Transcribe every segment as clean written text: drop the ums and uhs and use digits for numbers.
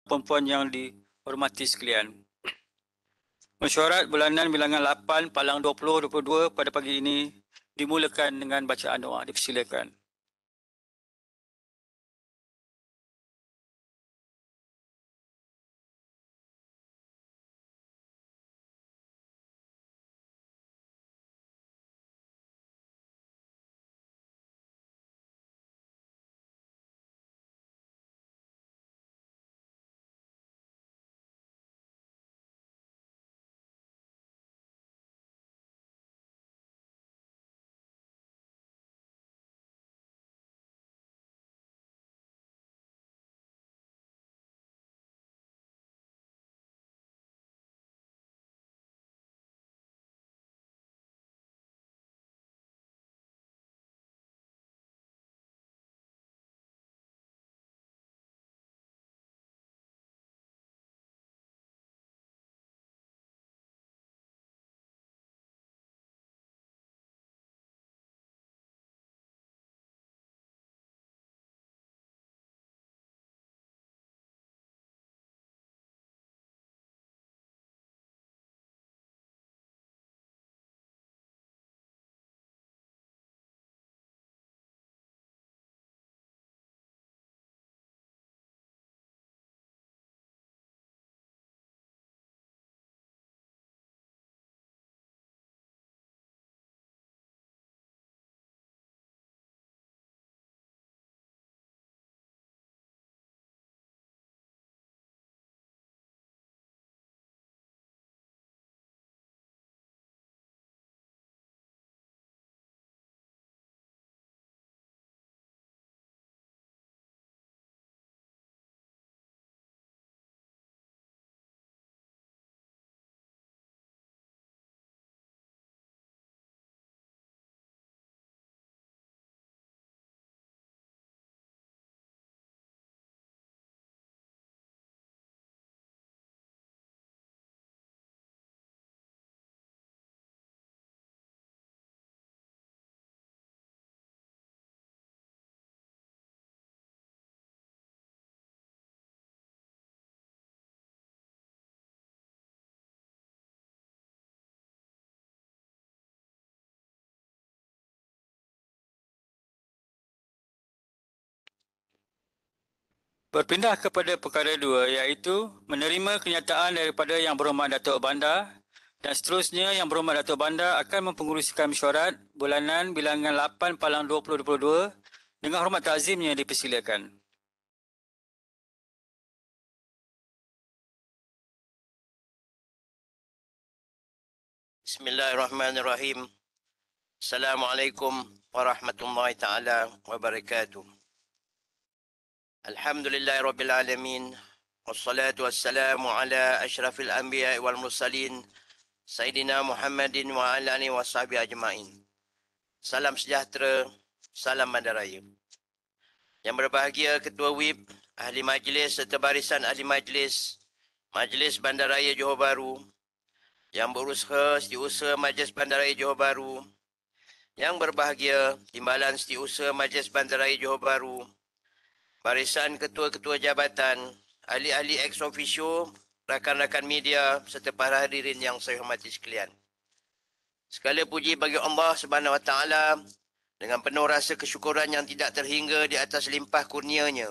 Perempuan yang dihormati sekalian. Mesyuarat bulanan bilangan 8 Palang 2022 pada pagi ini dimulakan dengan bacaan doa. Dipersilakan. Berpindah kepada perkara 2 iaitu menerima kenyataan daripada Yang Berhormat Datuk Bandar dan seterusnya Yang Berhormat Datuk Bandar akan mempengerusikan mesyuarat bulanan bilangan 8 Palang 2022 dengan hormat ta'zimnya dipersilakan. Bismillahirrahmanirrahim. Assalamualaikum warahmatullahi taala wabarakatuh. Alhamdulillahirabbil alamin. Wassalatu wassalamu ala asyrafil anbiya wal mursalin Sayyidina Muhammadin wa ala alihi washabihi ajmain. Salam sejahtera, salam bandaraya. Yang berbahagia Ketua WIB, Ahli Majlis serta barisan Ahli Majlis Majlis Bandaraya Johor Bahru, yang berusaha Setiausaha Majlis Bandaraya Johor Bahru, yang berbahagia Timbalan Setiausaha Majlis Bandaraya Johor Bahru, barisan ketua-ketua jabatan, ahli-ahli ex officio, rakan-rakan media serta para hadirin yang saya hormati sekalian. Segala puji bagi Allah Subhanahu Wa Taala dengan penuh rasa kesyukuran yang tidak terhingga di atas limpah kurnia-Nya.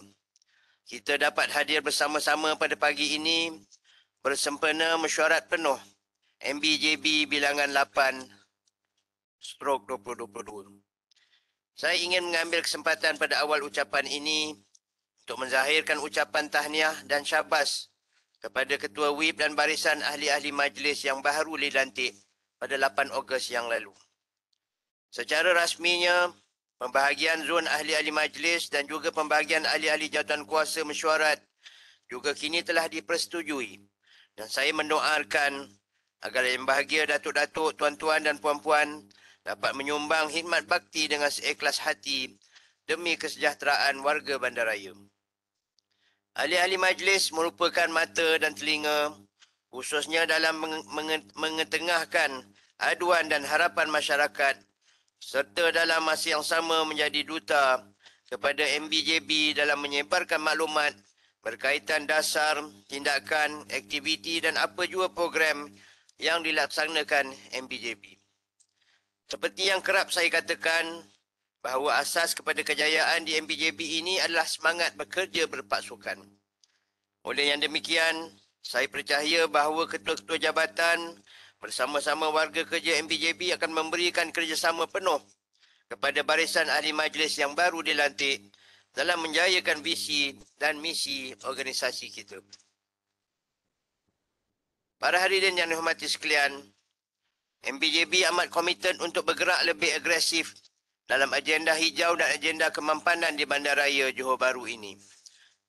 Kita dapat hadir bersama-sama pada pagi ini bersempena mesyuarat penuh MBJB bilangan 8/2022. Saya ingin mengambil kesempatan pada awal ucapan ini untuk menzahirkan ucapan tahniah dan syabas kepada Ketua WIB dan barisan ahli-ahli majlis yang baru dilantik pada 8 Ogos yang lalu. Secara rasminya, pembahagian zon ahli-ahli majlis dan juga pembahagian ahli-ahli jawatan kuasa mesyuarat juga kini telah dipersetujui, dan saya mendoakan agar yang bahagia datuk-datuk, tuan-tuan dan puan-puan dapat menyumbang khidmat bakti dengan seikhlas hati demi kesejahteraan warga bandaraya. Ahli-ahli majlis merupakan mata dan telinga, khususnya dalam mengetengahkan aduan dan harapan masyarakat, serta dalam masa yang sama menjadi duta kepada MBJB dalam menyebarkan maklumat berkaitan dasar, tindakan, aktiviti dan apa jua program yang dilaksanakan MPJB. Seperti yang kerap saya katakan, bahawa asas kepada kejayaan di MPJB ini adalah semangat bekerja berpasukan. Oleh yang demikian, saya percaya bahawa ketua-ketua jabatan bersama-sama warga kerja MPJB akan memberikan kerjasama penuh kepada barisan ahli majlis yang baru dilantik dalam menjayakan visi dan misi organisasi kita. Para hadirin yang dihormati sekalian, MPJB amat komited untuk bergerak lebih agresif dalam agenda hijau dan agenda kemampanan di Bandaraya Johor Bahru ini,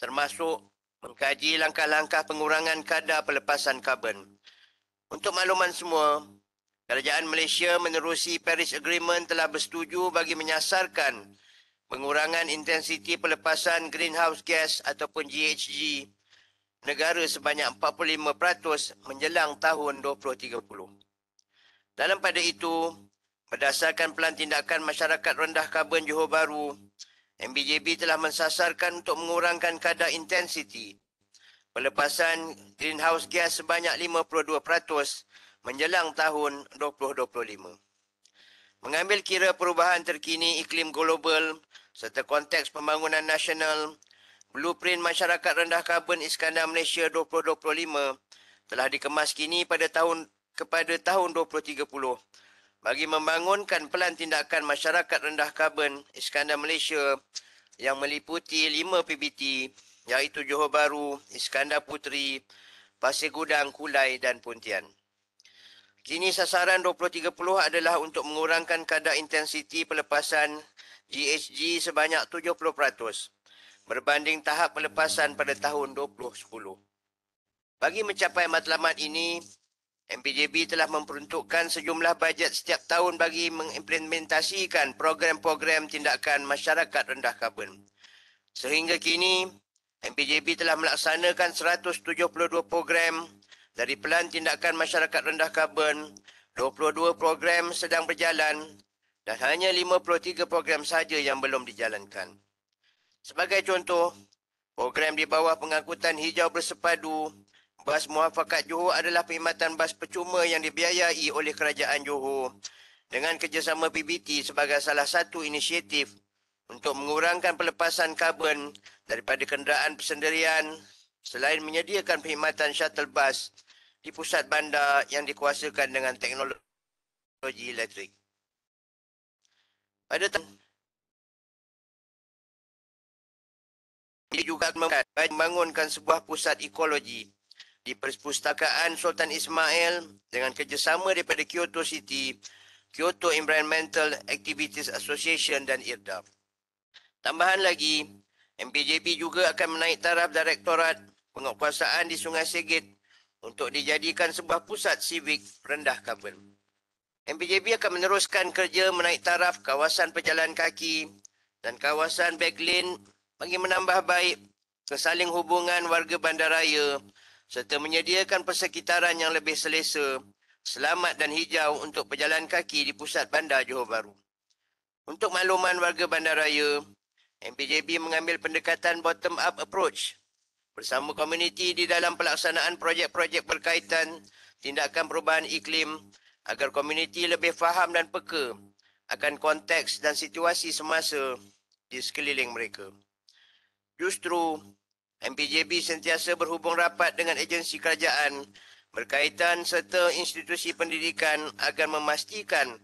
termasuk mengkaji langkah-langkah pengurangan kadar pelepasan karbon. Untuk makluman semua, Kerajaan Malaysia menerusi Paris Agreement telah bersetuju bagi menyasarkan pengurangan intensiti pelepasan greenhouse gas ataupun GHG negara sebanyak 45% menjelang tahun 2030. Dalam pada itu, berdasarkan Pelan Tindakan Masyarakat Rendah Karbon Johor Bahru, MPJB telah mensasarkan untuk mengurangkan kadar intensiti pelepasan greenhouse gas sebanyak 52% menjelang tahun 2025. Mengambil kira perubahan terkini iklim global serta konteks pembangunan nasional, Blueprint Masyarakat Rendah Karbon Iskandar Malaysia 2025 telah dikemas kini kepada tahun 2030 bagi membangunkan Pelan Tindakan Masyarakat Rendah Karbon Iskandar Malaysia yang meliputi 5 PBT iaitu Johor Bahru, Iskandar Puteri, Pasir Gudang, Kulai dan Pontian. Kini sasaran 2030 adalah untuk mengurangkan kadar intensiti pelepasan GHG sebanyak 70% berbanding tahap pelepasan pada tahun 2010. Bagi mencapai matlamat ini, MPJB telah memperuntukkan sejumlah bajet setiap tahun bagi mengimplementasikan program-program tindakan masyarakat rendah karbon. Sehingga kini, MPJB telah melaksanakan 172 program dari Pelan Tindakan Masyarakat Rendah Karbon, 22 program sedang berjalan dan hanya 53 program sahaja yang belum dijalankan. Sebagai contoh, program di bawah pengangkutan hijau bersepadu Bas Muafakat Johor adalah perkhidmatan bas percuma yang dibiayai oleh Kerajaan Johor dengan kerjasama PBT sebagai salah satu inisiatif untuk mengurangkan pelepasan karbon daripada kenderaan persendirian selain menyediakan perkhidmatan shuttle bus di pusat bandar yang dikuasakan dengan teknologi elektrik. Pada tahun ini juga membangunkan sebuah pusat ekologi di Perpustakaan Sultan Ismail dengan kerjasama daripada Kyoto City, Kyoto Environmental Activities Association dan IRDA. Tambahan lagi, MPJB juga akan menaik taraf Direktorat Penguatkuasaan di Sungai Segit untuk dijadikan sebuah pusat sivik rendah karbon. MPJB akan meneruskan kerja menaik taraf kawasan pejalan kaki dan kawasan backlane bagi menambah baik kesaling hubungan warga bandaraya serta menyediakan persekitaran yang lebih selesa, selamat dan hijau untuk pejalan kaki di pusat bandar Johor Bahru. Untuk makluman warga bandaraya, MPJB mengambil pendekatan bottom-up approach bersama komuniti di dalam pelaksanaan projek-projek berkaitan tindakan perubahan iklim agar komuniti lebih faham dan peka akan konteks dan situasi semasa di sekeliling mereka. Justru, MPJB sentiasa berhubung rapat dengan agensi kerajaan berkaitan serta institusi pendidikan agar memastikan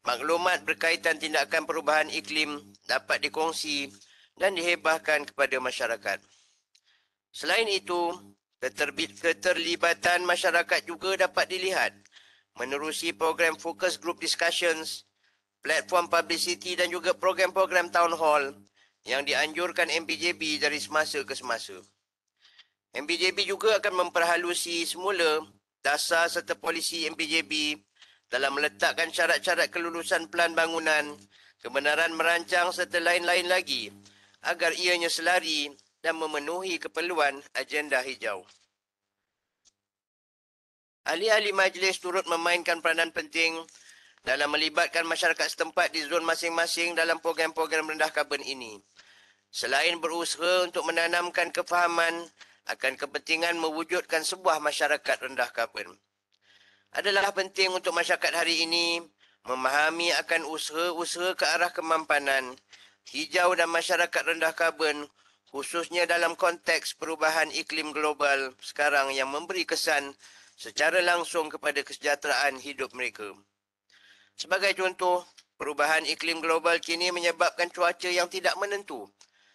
maklumat berkaitan tindakan perubahan iklim dapat dikongsi dan dihebahkan kepada masyarakat. Selain itu, keterlibatan masyarakat juga dapat dilihat menerusi program focus group discussions, platform publicity dan juga program-program town hall yang dianjurkan MPJB dari semasa ke semasa. MPJB juga akan memperhalusi semula dasar serta polisi MPJB dalam meletakkan syarat-syarat kelulusan pelan bangunan, kebenaran merancang serta lain-lain lagi agar ianya selari dan memenuhi keperluan agenda hijau. Ahli-ahli majlis turut memainkan peranan penting dalam melibatkan masyarakat setempat di zon masing-masing dalam program-program rendah karbon ini. Selain berusaha untuk menanamkan kefahaman akan kepentingan mewujudkan sebuah masyarakat rendah karbon, adalah penting untuk masyarakat hari ini memahami akan usaha-usaha ke arah kemampanan hijau dan masyarakat rendah karbon, khususnya dalam konteks perubahan iklim global sekarang yang memberi kesan secara langsung kepada kesejahteraan hidup mereka. Sebagai contoh, perubahan iklim global kini menyebabkan cuaca yang tidak menentu,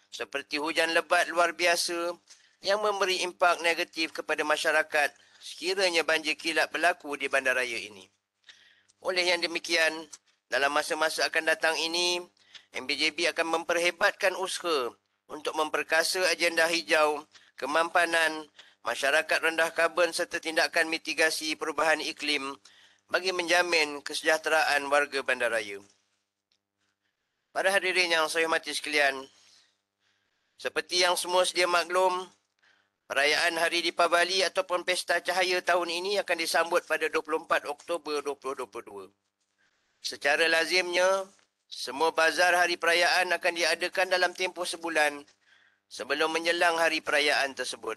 seperti hujan lebat luar biasa yang memberi impak negatif kepada masyarakat sekiranya banjir kilat berlaku di bandaraya ini. Oleh yang demikian, dalam masa-masa akan datang ini, MBJB akan memperhebatkan usaha untuk memperkasa agenda hijau, kemampanan, masyarakat rendah karbon serta tindakan mitigasi perubahan iklim bagi menjamin kesejahteraan warga bandaraya. Para hadirin yang saya hormati sekalian, seperti yang semua sedia maklum, perayaan Hari Deepavali ataupun Pesta Cahaya tahun ini akan disambut pada 24 Oktober 2022. Secara lazimnya, semua bazar hari perayaan akan diadakan dalam tempoh sebulan sebelum menjelang hari perayaan tersebut.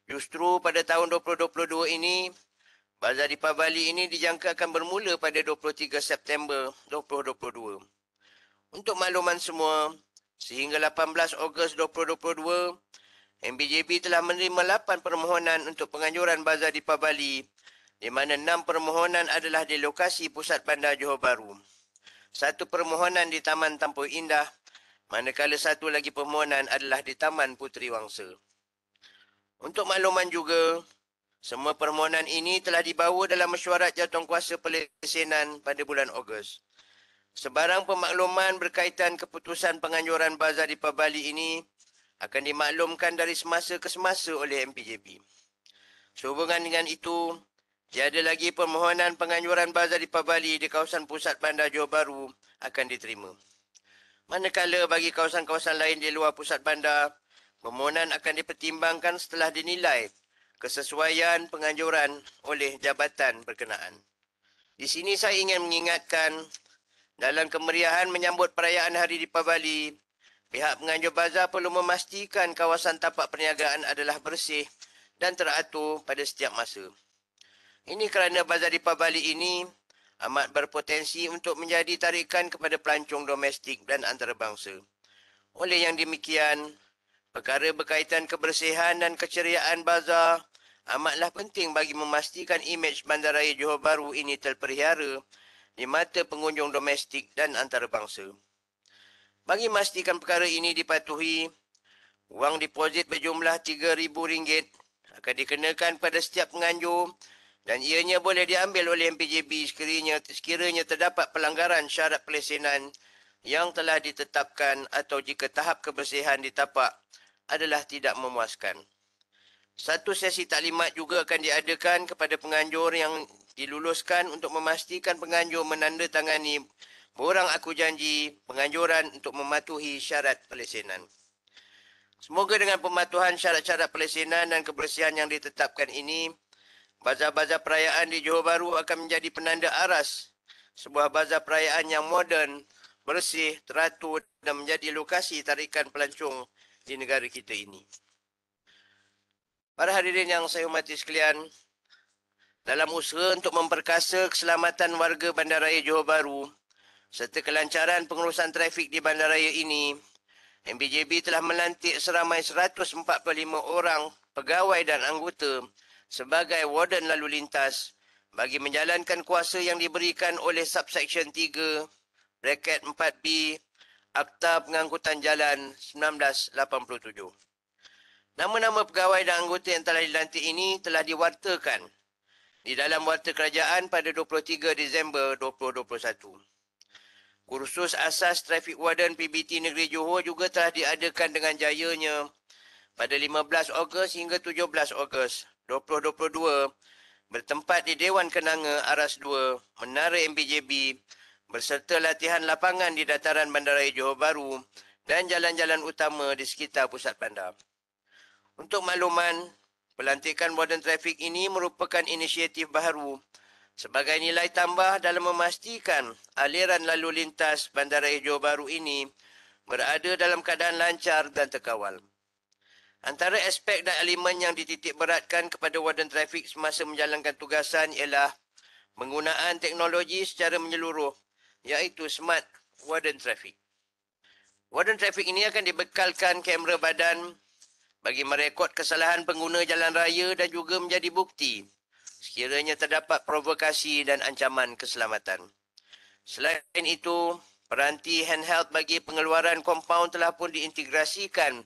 Justru pada tahun 2022 ini, bazar Deepavali ini dijangka akan bermula pada 23 September 2022. Untuk makluman semua, sehingga 18 Ogos 2022, MBJB telah menerima 8 permohonan untuk penganjuran bazar Deepavali, di mana 6 permohonan adalah di lokasi pusat bandar Johor Bahru. 1 permohonan di Taman Tampoi Indah, manakala 1 lagi permohonan adalah di Taman Puteri Wangsa. Untuk makluman juga, semua permohonan ini telah dibawa dalam mesyuarat jawatankuasa pelesenan pada bulan Ogos. Sebarang pemakluman berkaitan keputusan penganjuran bazar Deepavali ini akan dimaklumkan dari semasa ke semasa oleh MPJB. Sehubungan dengan itu, tiada lagi permohonan penganjuran bazar Deepavali di kawasan pusat bandar Johor Bahru akan diterima. Manakala bagi kawasan-kawasan lain di luar pusat bandar, permohonan akan dipertimbangkan setelah dinilai kesesuaian penganjuran oleh jabatan berkenaan. Di sini saya ingin mengingatkan, dalam kemeriahan menyambut perayaan Hari Deepavali, pihak penganjur bazar perlu memastikan kawasan tapak perniagaan adalah bersih dan teratur pada setiap masa. Ini kerana bazar Deepavali ini amat berpotensi untuk menjadi tarikan kepada pelancong domestik dan antarabangsa. Oleh yang demikian, perkara berkaitan kebersihan dan keceriaan bazar amatlah penting bagi memastikan imej bandaraya Johor Bahru ini terpelihara di mata pengunjung domestik dan antarabangsa. Bagi memastikan perkara ini dipatuhi, wang deposit berjumlah RM3,000 akan dikenakan pada setiap penganjur dan ianya boleh diambil oleh MPJB sekiranya terdapat pelanggaran syarat pelesenan yang telah ditetapkan atau jika tahap kebersihan di tapak adalah tidak memuaskan. 1 sesi taklimat juga akan diadakan kepada penganjur yang diluluskan untuk memastikan penganjur menandatangani borang aku janji penganjuran untuk mematuhi syarat pelesenan. Semoga dengan pematuhan syarat-syarat pelesenan dan kebersihan yang ditetapkan ini, bazar-bazar perayaan di Johor Bahru akan menjadi penanda aras sebuah bazar perayaan yang moden, bersih, teratur dan menjadi lokasi tarikan pelancong di negara kita ini. Para hadirin yang saya hormati sekalian, dalam usaha untuk memperkasa keselamatan warga bandaraya Johor Bahru serta kelancaran pengurusan trafik di bandaraya ini, MBJB telah melantik seramai 145 orang pegawai dan anggota sebagai warden lalu lintas bagi menjalankan kuasa yang diberikan oleh Subsection 3, bracket 4B, Akta Pengangkutan Jalan 1987. Nama-nama pegawai dan anggota yang telah dilantik ini telah diwartakan di dalam warta kerajaan pada 23 Disember 2021. Kursus asas Traffic Warden PBT Negeri Johor juga telah diadakan dengan jayanya pada 15 Ogos hingga 17 Ogos 2022 bertempat di Dewan Kenanga Aras 2, Menara MBJB berserta latihan lapangan di dataran Bandaraya Johor Bahru dan jalan-jalan utama di sekitar pusat bandar. Untuk makluman, pelantikan warden trafik ini merupakan inisiatif baharu sebagai nilai tambah dalam memastikan aliran lalu lintas Bandaraya Johor Bahru ini berada dalam keadaan lancar dan terkawal. Antara aspek dan elemen yang dititik beratkan kepada warden trafik semasa menjalankan tugasan ialah penggunaan teknologi secara menyeluruh, iaitu smart warden trafik. Warden trafik ini akan dibekalkan kamera badan bagi merekod kesalahan pengguna jalan raya dan juga menjadi bukti sekiranya terdapat provokasi dan ancaman keselamatan. Selain itu, peranti handheld bagi pengeluaran kompaun telah pun diintegrasikan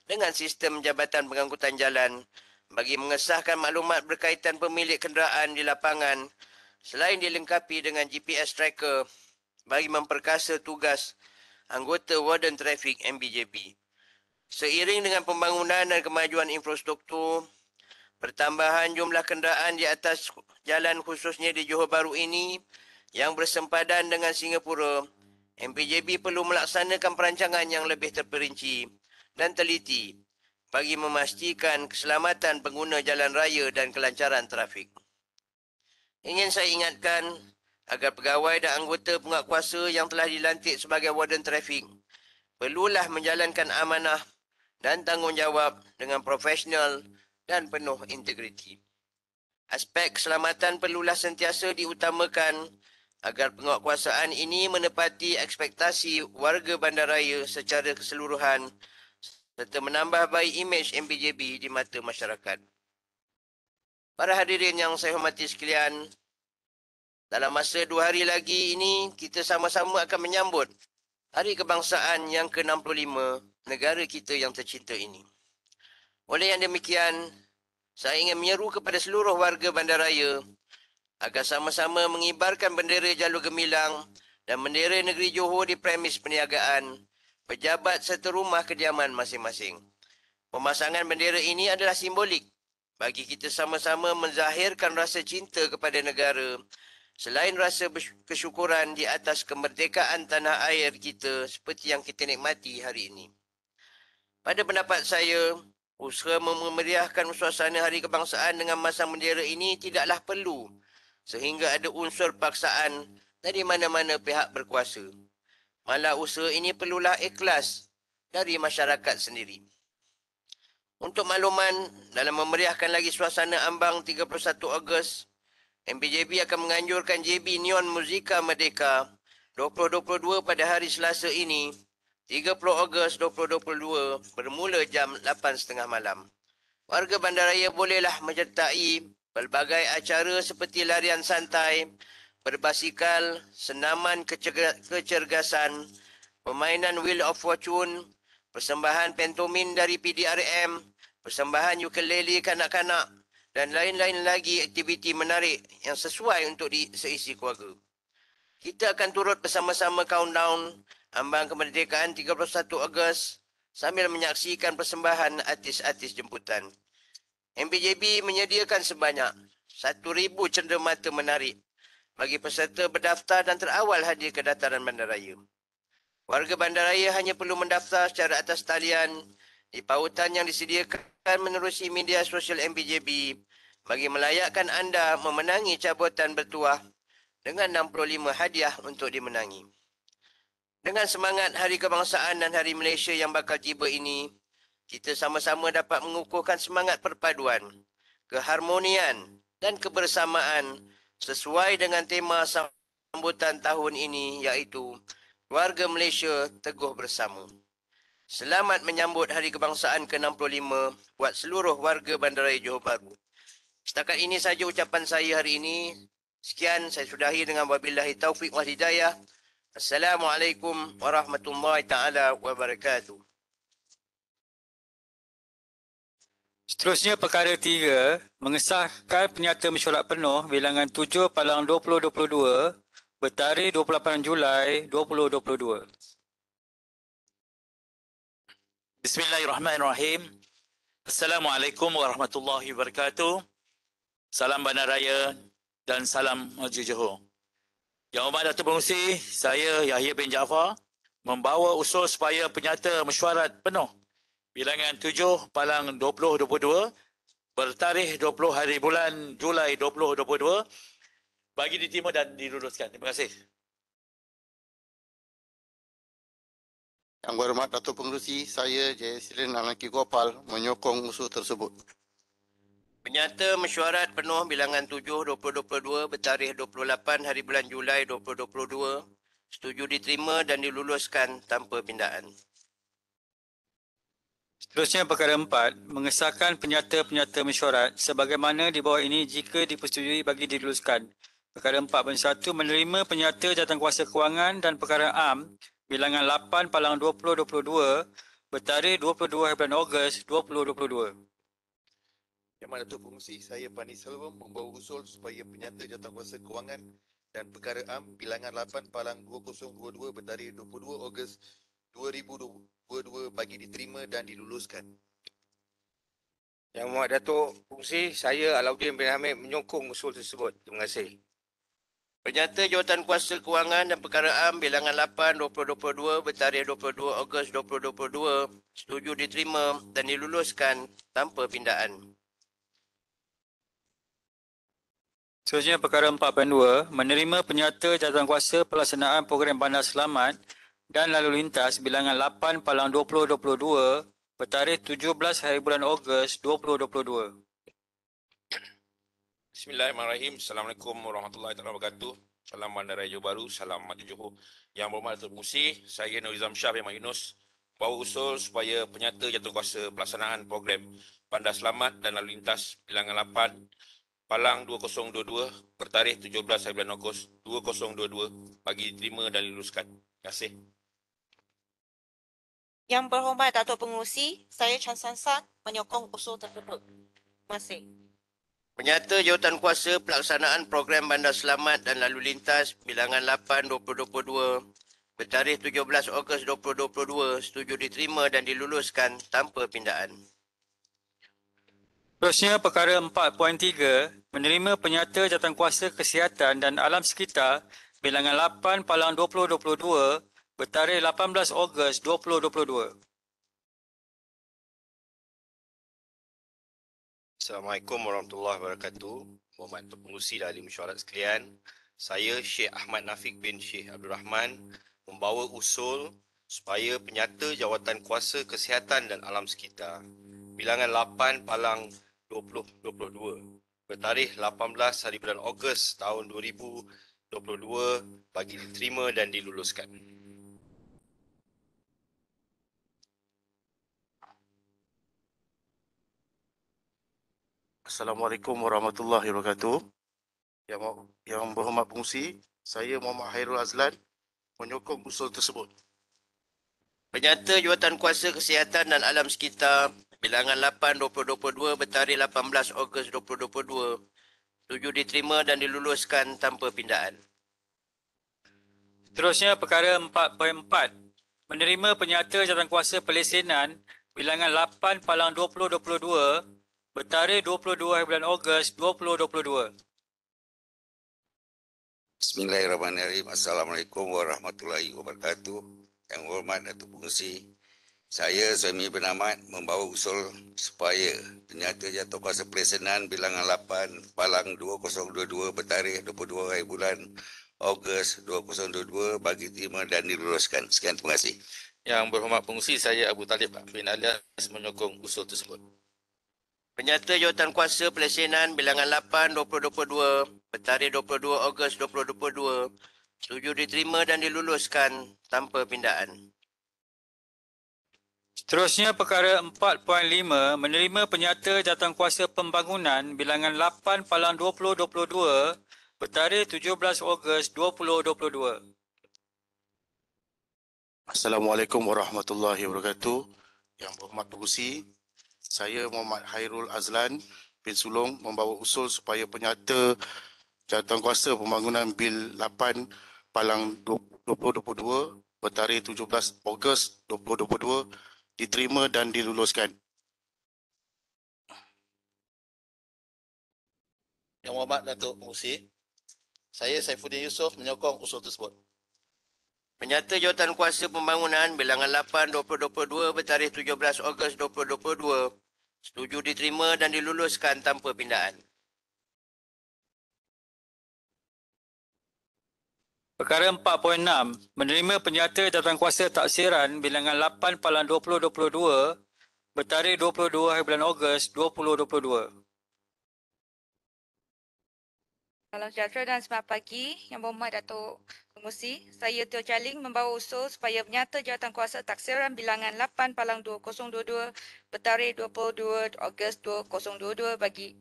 dengan sistem Jabatan Pengangkutan Jalan bagi mengesahkan maklumat berkaitan pemilik kenderaan di lapangan selain dilengkapi dengan GPS tracker bagi memperkasa tugas anggota Warden Trafik MBJP. Seiring dengan pembangunan dan kemajuan infrastruktur, pertambahan jumlah kenderaan di atas jalan khususnya di Johor Bahru ini yang bersempadan dengan Singapura, MPJB perlu melaksanakan perancangan yang lebih terperinci dan teliti bagi memastikan keselamatan pengguna jalan raya dan kelancaran trafik. Ingin saya ingatkan agar pegawai dan anggota penguatkuasa yang telah dilantik sebagai warden trafik perlulah menjalankan amanah dan tanggungjawab dengan profesional dan penuh integriti. Aspek keselamatan perlulah sentiasa diutamakan agar penguatkuasaan ini menepati ekspektasi warga bandaraya secara keseluruhan serta menambah baik imej MPJB di mata masyarakat. Para hadirin yang saya hormati sekalian, dalam masa 2 hari lagi ini, kita sama-sama akan menyambut Hari Kebangsaan yang ke-65 negara kita yang tercinta ini. Oleh yang demikian, saya ingin menyeru kepada seluruh warga bandaraya agar sama-sama mengibarkan bendera jalur gemilang dan bendera negeri Johor di premis perniagaan, pejabat serta rumah kediaman masing-masing. Pemasangan bendera ini adalah simbolik bagi kita sama-sama menzahirkan rasa cinta kepada negara selain rasa kesyukuran di atas kemerdekaan tanah air kita seperti yang kita nikmati hari ini. Pada pendapat saya, usaha memeriahkan suasana Hari Kebangsaan dengan masang bendera ini tidaklah perlu sehingga ada unsur paksaan dari mana-mana pihak berkuasa. Malah usaha ini perlulah ikhlas dari masyarakat sendiri. Untuk makluman, dalam memeriahkan lagi suasana ambang 31 Ogos, MPJB akan menganjurkan JB Neon Muzika Merdeka 2022 pada hari Selasa ini, 30 Ogos 2022 bermula jam 8.30 malam. Warga bandaraya bolehlah menyertai pelbagai acara seperti larian santai, berbasikal, senaman kecergasan, permainan Wheel of Fortune, persembahan pentomin dari PDRM, persembahan ukulele kanak-kanak dan lain-lain lagi aktiviti menarik yang sesuai untuk seisi keluarga. Kita akan turut bersama-sama countdown ambang kemerdekaan 31 Ogos sambil menyaksikan persembahan artis-artis jemputan. MPJB menyediakan sebanyak 1,000 cenderamata menarik bagi peserta berdaftar dan terawal hadir ke dataran bandaraya. Warga bandaraya hanya perlu mendaftar secara atas talian di pautan yang disediakan menerusi media sosial MPJB bagi melayakkan anda memenangi cabutan bertuah dengan 65 hadiah untuk dimenangi. Dengan semangat Hari Kebangsaan dan Hari Malaysia yang bakal tiba ini, kita sama-sama dapat mengukuhkan semangat perpaduan, keharmonian dan kebersamaan sesuai dengan tema sambutan tahun ini iaitu Warga Malaysia Teguh Bersama. Selamat menyambut Hari Kebangsaan ke-65 buat seluruh warga Bandaraya Johor Bahru. Setakat ini saja ucapan saya hari ini. Sekian, saya sudahi dengan wabillahi taufiq wal hidayah. Assalamualaikum warahmatullahi taala wabarakatuh. Seterusnya perkara 3, mengesahkan penyata mesyuarat penuh bilangan 7/2022 bertarikh 28 Julai 2022. Bismillahirrahmanirrahim. Assalamualaikum warahmatullahi wabarakatuh. Salam Bandaraya dan salam Haji Johor. Yang Hormat Datuk Pengerusi, saya Yahya bin Jaafar membawa usul supaya penyata mesyuarat penuh bilangan 7/2022 bertarikh 20 hari bulan Julai 2022 bagi diterima dan diluluskan. Terima kasih. Yang berhormat Datuk Pengerusi, saya Jayasirin Alaki Gopal menyokong usul tersebut. Penyata mesyuarat penuh bilangan 7/2022 bertarikh 28 hari bulan Julai 2022 setuju diterima dan diluluskan tanpa pindaan. Seterusnya perkara 4, mengesahkan penyata-penyata mesyuarat sebagaimana di bawah ini jika dipersetujui bagi diluluskan. Perkara 4.1, menerima penyata jawatankuasa kewangan dan perkara am bilangan 8/2022 bertarikh 22 bulan Ogos 2022. Yang mana Datuk Pengerusi, saya Pani Selvam membawa usul supaya penyata jawatankuasa kewangan dan perkara am bilangan 8/2022 bertarikh 22 Ogos 2022 bagi diterima dan diluluskan. Yang Muhammad Datuk Pengerusi, saya Alauddin bin Hamid menyokong usul tersebut. Terima kasih. Penyata jawatankuasa kewangan dan perkara am bilangan 8/2022 bertarikh 22 Ogos 2022 setuju diterima dan diluluskan tanpa pindaan. Seterusnya perkara 4.2, menerima penyata jawatankuasa pelaksanaan program Bandar Selamat dan Lalu Lintas bilangan 8/2022 bertarikh 17 hari bulan Ogos 2022. Bismillahirrahmanirrahim. Assalamualaikum warahmatullahi wabarakatuh. Salam Bandaraya Johor Bahru, salam Maju Johor. Yang berhormat Datuk Pengerusi, saya Nur Izam Shah bin Mat Yunus bawa usul supaya penyata jawatankuasa pelaksanaan program Bandar Selamat dan Lalu Lintas bilangan 8/2022 bertarikh 17 hari bulan Ogos 2022 bagi diterima dan diluluskan. Terima kasih. Yang berhormat Datuk Pengerusi, saya Chan San San menyokong usul tersebut. Terima kasih. Penyata jawatankuasa pelaksanaan program Bandar Selamat dan Lalu Lintas bilangan 8/2022 bertarikh 17 Ogos 2022 setuju diterima dan diluluskan tanpa pindaan. Seterusnya perkara 4.3, menerima penyata jawatankuasa kesihatan dan alam sekitar bilangan 8/2022 bertarikh 18 Ogos 2022. Assalamualaikum warahmatullahi wabarakatuh. Mohon Datuk Pengerusi dan ahli mesyuarat sekalian, saya Syekh Ahmad Nafiq bin Syekh Abdul Rahman membawa usul supaya penyata jawatankuasa kesihatan dan alam sekitar bilangan 8/2022 bertarikh 18 hari bulan Ogos tahun 2022 bagi diterima dan diluluskan. Assalamualaikum warahmatullahi wabarakatuh. Yang berhormat Pengerusi, saya Muhammad Hairul Azlan menyokong usul tersebut. Penyata jawatankuasa kesihatan dan alam sekitar bilangan 8/2022 bertarikh 18 Ogos 2022 setuju diterima dan diluluskan tanpa pindaan. Seterusnya perkara 4.4, menerima penyata jawatankuasa pelesenan bilangan 8/2022 bertarikh 22 hari bulan Ogos 2022. Bismillahirrahmanirrahim. Assalamualaikum warahmatullahi wabarakatuh. Yang berhormat Datuk Pengerusi, saya Suhaimi bin Ahmad membawa usul supaya penyata jawatankuasa pelesenan bilangan 8/2022 bertarikh 22 hari bulan Ogos 2022 bagi terima dan diluluskan. Sekian, terima kasih. Yang berhormat Pengerusi, saya Abu Talib bin Alias menyokong usul tersebut. Penyata jawatankuasa pelesenan bilangan 8/2022 bertarikh 22 Ogos 2022 setuju diterima dan diluluskan tanpa pindaan. Seterusnya perkara 4.5, menerima penyata jawatankuasa pembangunan bilangan 8/2022 bertarikh 17 Ogos 2022. Assalamualaikum warahmatullahi wabarakatuh. Yang berhormat Pengerusi, saya Muhammad Hairul Azlan bin Sulong membawa usul supaya penyata jawatankuasa pembangunan Bil 8/2022 bertarikh 17 Ogos 2022 diterima dan diluluskan. Yang berhormat Datuk Pengerusi, saya Saifuddin Yusof menyokong usul tersebut. Penyata jawatankuasa pembangunan bilangan 8/2022 bertarikh 17 Ogos 2022 setuju diterima dan diluluskan tanpa pindaan. Perkara 4.6 menerima penyata jawatankuasa taksiran bilangan 8/2022 bertarikh 22 hari bulan Ogos 2022. Salam sejahtera dan selamat pagi. Yang berhormat Datuk Pengerusi, saya Teo Jaling membawa usul supaya penyata jawatankuasa taksiran bilangan 8/2022 bertarikh 22 Ogos 2022 bagi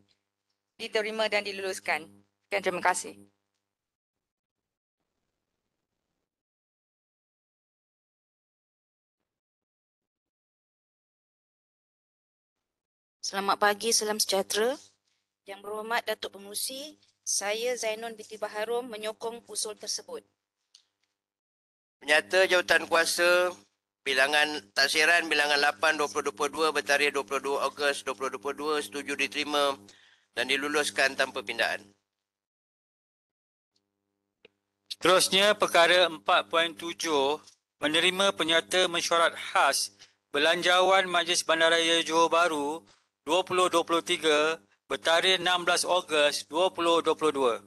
diterima dan diluluskan. Sekian, terima kasih. Selamat pagi, salam sejahtera. Yang berhormat Datuk Pengerusi, saya Zainun binti Baharum menyokong usul tersebut. Penyata jawatankuasa bilangan taksiran bilangan 8/2022 bertarikh 22 Ogos 2022 setuju diterima dan diluluskan tanpa pindaan. Seterusnya, perkara 4.7 menerima penyata mesyuarat khas Belanjawan Majlis Bandaraya Johor Bahru 2023 bertarikh 16 Ogos 2022.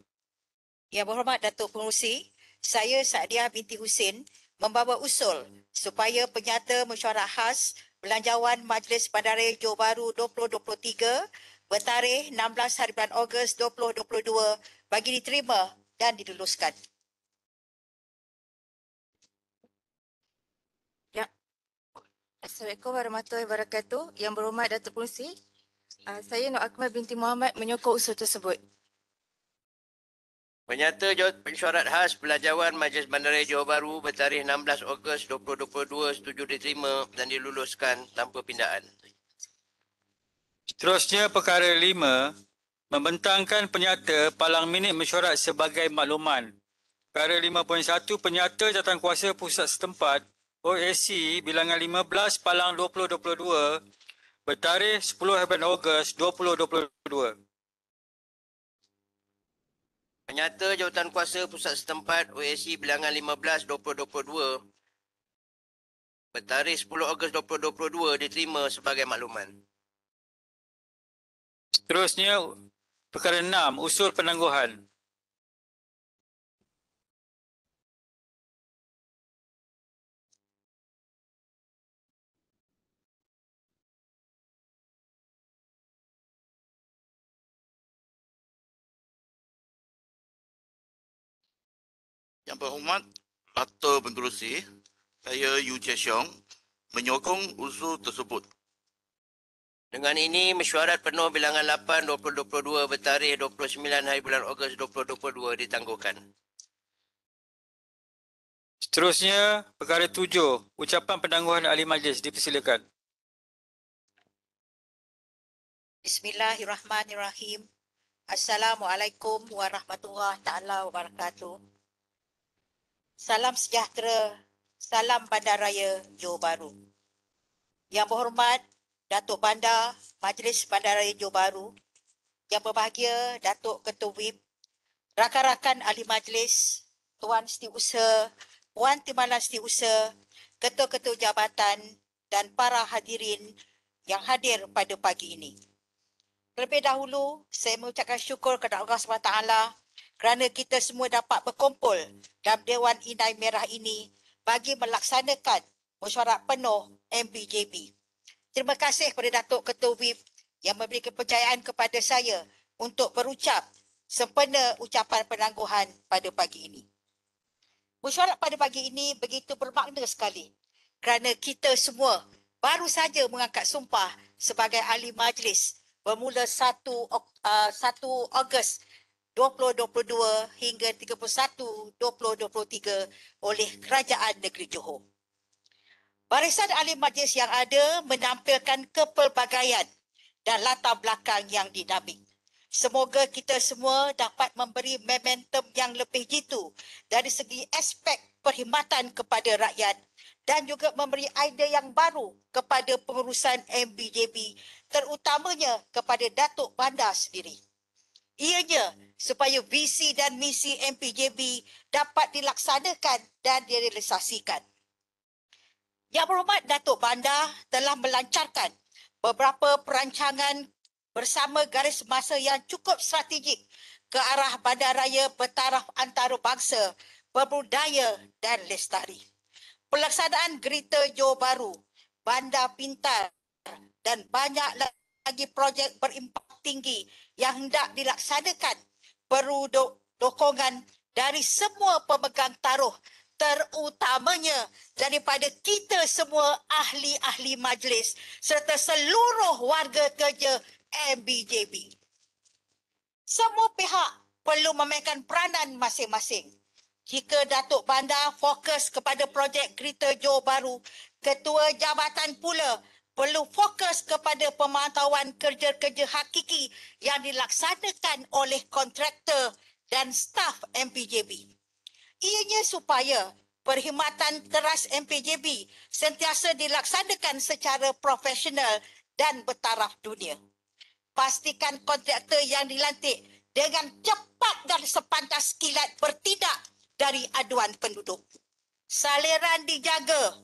Yang berhormat Datuk Pengerusi, saya Saadiah binti Husin membawa usul supaya penyata mesyuarat khas Belanjawan Majlis Bandaraya Johor Bahru 2023 bertarikh 16 hari bulan Ogos 2022 bagi diterima dan diluluskan. Assalamualaikum warahmatullahi wabarakatuh. Yang berhormat Datuk Pengerusi, saya Nur Akmal binti Muhammad menyokong usul tersebut. Penyata mesyuarat khas Belanjawan Majlis Bandaraya Johor Bahru bertarikh 16 Ogos 2022 setuju diterima dan diluluskan tanpa pindaan. Seterusnya, perkara 5 membentangkan penyata palang minit mesyuarat sebagai makluman. Perkara 5.1 penyata jawatankuasa pusat setempat OAC bilangan 15/2022 bertarikh 10 hari bulan Ogos 2022. Penyata jawatankuasa pusat setempat OAC bilangan 15/2022 bertarikh 10 Ogos 2022 diterima sebagai makluman. Seterusnya, perkara 6 usul penangguhan. Yang berhormat Datuk Pengerusi, saya Yu Jie Siong menyokong usul tersebut. Dengan ini, mesyuarat penuh bilangan 8/2022 bertarikh 29 hari bulan Ogos 2022 ditangguhkan. Seterusnya, perkara 7 ucapan penangguhan ahli majlis dipersilakan. Bismillahirrahmanirrahim. Assalamualaikum warahmatullahi taala wabarakatuh. Salam sejahtera, salam Bandaraya Johor Bahru. Yang berhormat Datuk Bandar Majlis Bandaraya Johor Bahru, yang berbahagia Datuk Ketua WIP, rakan-rakan ahli majlis, Tuan Setiausaha, Puan Timbalan Setiausaha, ketua-ketua jabatan dan para hadirin yang hadir pada pagi ini. Terlebih dahulu, saya mengucapkan syukur kepada Allah SWT kerana kita semua dapat berkumpul dalam Dewan Inai Merah ini bagi melaksanakan mesyuarat penuh MBJB. Terima kasih kepada Datuk Ketua WIP yang memberi kepercayaan kepada saya untuk berucap sempena ucapan penangguhan pada pagi ini. Mesyuarat pada pagi ini begitu bermakna sekali kerana kita semua baru saja mengangkat sumpah sebagai ahli majlis bermula 1 Ogos 2022 hingga 31 2023 oleh Kerajaan Negeri Johor. Barisan ahli majlis yang ada menampilkan kepelbagaian dan latar belakang yang dinamik. Semoga kita semua dapat memberi momentum yang lebih jitu dari segi aspek perkhidmatan kepada rakyat dan juga memberi idea yang baru kepada pengurusan MBJB, terutamanya kepada Datuk Bandar sendiri. Ianya supaya visi dan misi MPJB dapat dilaksanakan dan direalisasikan. Yang berhormat Datuk Bandar telah melancarkan beberapa perancangan bersama garis masa yang cukup strategik ke arah bandaraya bertaraf antarabangsa berbudaya dan lestari. Pelaksanaan Grita Johor Bahru, Bandar Pintar dan banyak lagi projek berimpak tinggi yang hendak dilaksanakan perlu dokongan dari semua pemegang taruh, terutamanya daripada kita semua ahli-ahli majlis serta seluruh warga kerja MBJB. Semua pihak perlu memainkan peranan masing-masing. Jika Datuk Bandar fokus kepada projek Grita Johor Bahru, Ketua Jabatan pula perlu fokus kepada pemantauan kerja-kerja hakiki yang dilaksanakan oleh kontraktor dan staf MPJB. Ianya supaya perkhidmatan teras MPJB sentiasa dilaksanakan secara profesional dan bertaraf dunia. Pastikan kontraktor yang dilantik dengan cepat dan sepantas kilat bertindak dari aduan penduduk. Saliran dijaga,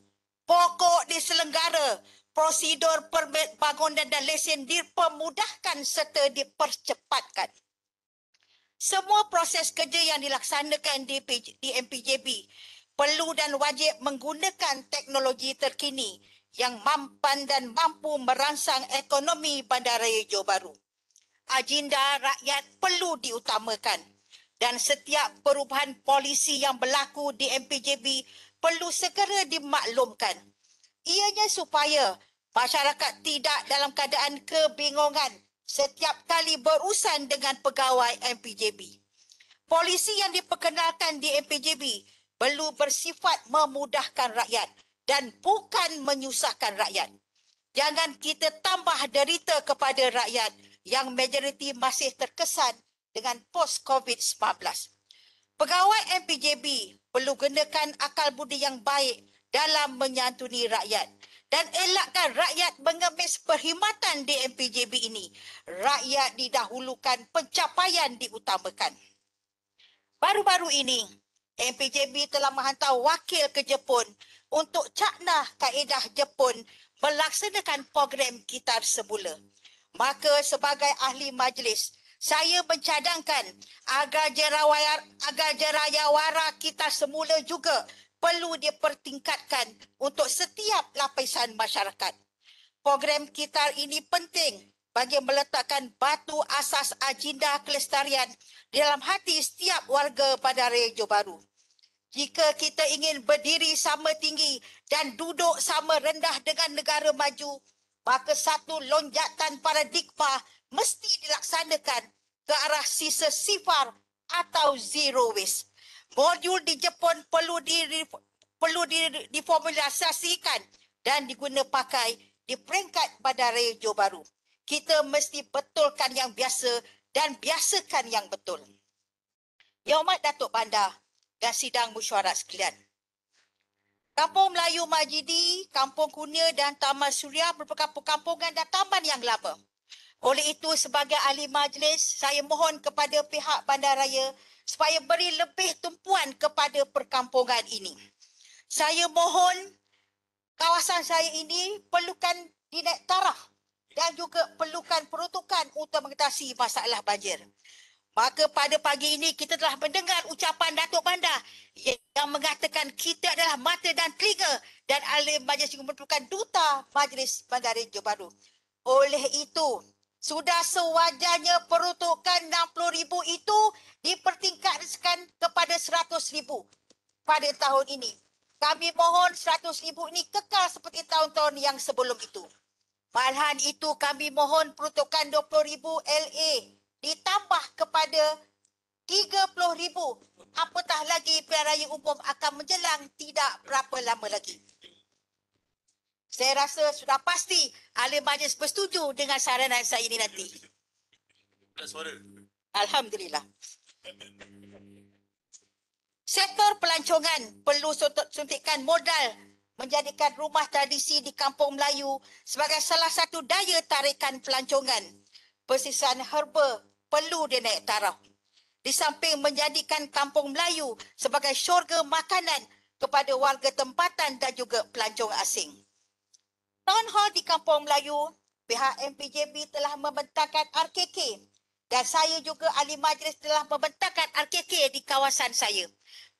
pokok diselenggara, prosedur permit bangunan dan lesen dipermudahkan serta dipercepatkan. Semua proses kerja yang dilaksanakan di MPJB perlu dan wajib menggunakan teknologi terkini yang mampan dan mampu merangsang ekonomi Bandaraya Johor Bahru. Agenda rakyat perlu diutamakan dan setiap perubahan polisi yang berlaku di MPJB perlu segera dimaklumkan. Ianya supaya masyarakat tidak dalam keadaan kebingungan setiap kali berurusan dengan pegawai MPJB. Polisi yang diperkenalkan di MPJB perlu bersifat memudahkan rakyat dan bukan menyusahkan rakyat. Jangan kita tambah derita kepada rakyat yang majoriti masih terkesan dengan post-COVID-19. Pegawai MPJB perlu gunakan akal budi yang baik dalam menyantuni rakyat dan elakkan rakyat mengemis perkhidmatan di MPJB ini. Rakyat didahulukan, pencapaian diutamakan. Baru-baru ini, MPJB telah menghantar wakil ke Jepun untuk caknah kaedah Jepun melaksanakan program kitar semula. Maka sebagai ahli majlis, saya mencadangkan agar jerayawara kita semula juga perlu dipertingkatkan untuk setiap lapisan masyarakat. Program kitar ini penting bagi meletakkan batu asas agenda kelestarian dalam hati setiap warga Bandaraya Johor Bahru. Jika kita ingin berdiri sama tinggi dan duduk sama rendah dengan negara maju, maka satu lonjatan paradigma mesti dilaksanakan ke arah sisa sifar atau zero waste. Modul di Jepun perlu diformulasikan dan diguna pakai di peringkat Bandaraya Johor Bahru. Kita mesti betulkan yang biasa dan biasakan yang betul. Yang Hormat Datuk Bandar dan sidang mesyuarat sekalian. Kampung Melayu Majidi, Kampung Kunia dan Taman Suria merupakan perkampungan dan taman yang lama. Oleh itu, sebagai ahli majlis, saya mohon kepada pihak bandaraya supaya beri lebih tumpuan kepada perkampungan ini. Saya mohon kawasan saya ini perlukan dinaik taraf dan juga perlukan peruntukan untuk mengatasi masalah banjir. Maka pada pagi ini kita telah mendengar ucapan Datuk Bandar yang mengatakan kita adalah mata dan telinga dan ahli majlis juga merupakan duta Majlis Bandaraya Johor Bahru. Oleh itu, sudah sewajarnya peruntukan RM60,000 itu dipertingkatkan kepada RM100,000 pada tahun ini. Kami mohon RM100,000 ini kekal seperti tahun-tahun yang sebelum itu. Malahan itu kami mohon peruntukan RM20,000 LA ditambah kepada RM30,000. Apatah lagi pilihan raya umum akan menjelang tidak berapa lama lagi. Saya rasa sudah pasti ahli majlis bersetuju dengan saranan saya ini nanti. Alhamdulillah. Sektor pelancongan perlu suntikan modal menjadikan rumah tradisi di Kampung Melayu sebagai salah satu daya tarikan pelancongan. Persisian herba perlu dinaik taraf. Di samping menjadikan Kampung Melayu sebagai syurga makanan kepada warga tempatan dan juga pelancong asing. Town hall di Kampung Melayu, pihak MPJB telah membentangkan RKK dan saya juga ahli majlis telah membentangkan RKK di kawasan saya.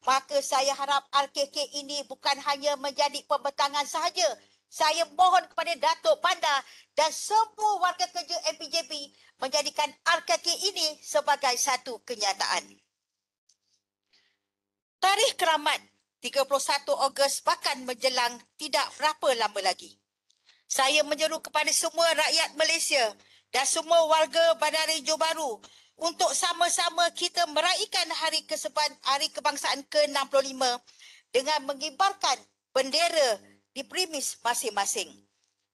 Maka saya harap RKK ini bukan hanya menjadi pembentangan sahaja. Saya mohon kepada Datuk Bandar dan semua warga kerja MPJB menjadikan RKK ini sebagai satu kenyataan. Tarikh keramat 31 Ogos bahkan menjelang tidak berapa lama lagi. Saya menyeru kepada semua rakyat Malaysia dan semua warga Bandaraya Johor Bahru untuk sama-sama kita meraihkan Hari Kebangsaan ke-65 dengan mengibarkan bendera di premis masing-masing.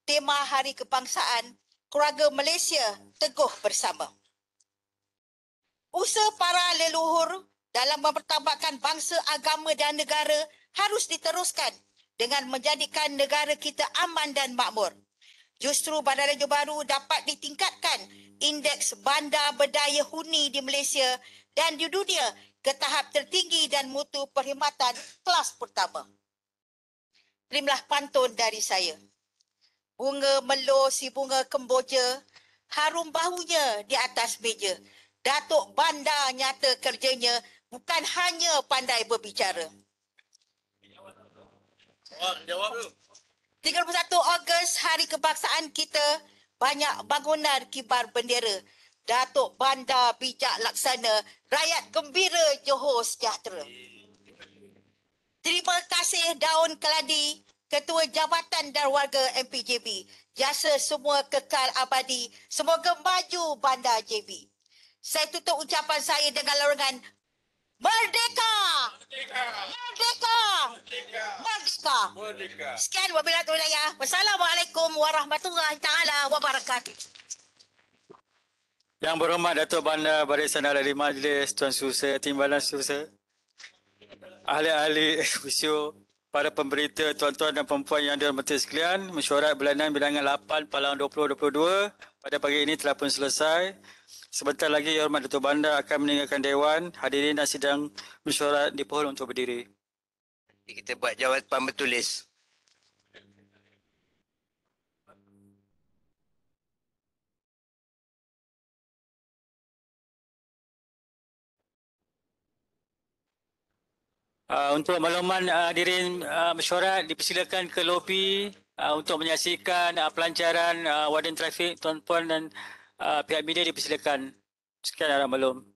Tema Hari Kebangsaan, Keluarga Malaysia Teguh Bersama. Usaha para leluhur dalam mempertabatkan bangsa, agama dan negara harus diteruskan dengan menjadikan negara kita aman dan makmur. Justru Bandaraya Johor Bahru dapat ditingkatkan indeks bandar berdaya huni di Malaysia dan di dunia ke tahap tertinggi dan mutu perkhidmatan kelas pertama. Terimalah pantun dari saya. Bunga melo si bunga kemboja, harum baunya di atas meja. Datuk Bandar nyata kerjanya, bukan hanya pandai berbicara. 31 Ogos Hari Kebangsaan kita, banyak bangunan kibar bendera. Datuk Bandar bijak laksana, rakyat gembira Johor sejahtera. Terima kasih Daun Keladi, Ketua Jabatan dan Warga MPJB. Jasa semua kekal abadi. Semoga maju Bandar JB. Saya tutup ucapan saya dengan larangan Merdeka! Merdeka! Merdeka! Merdeka! Sekian wabillahi taufiq. Wassalamualaikum warahmatullahi taala wabarakatuh. Yang berhormat Datuk Bandar Barisan Ahli Majlis, Tuan Susah, Timbalan Susah, ahli-ahli FUSIO, para pemberita, tuan-tuan dan perempuan yang dihormati sekalian, mesyuarat bulanan bilangan 8 Palang 2022 pada pagi ini telah pun selesai. Sebentar lagi Yang Hormat Datuk Bandar akan meninggalkan Dewan. Hadirin dan sidang mesyuarat dipohon untuk berdiri. Kita buat jawapan bertulis. Untuk makluman hadirin mesyuarat dipersilakan ke lobi untuk menyaksikan pelancaran warden trafik, tuan-puan dan pihak media dipersilakan. Sekian harap maklum.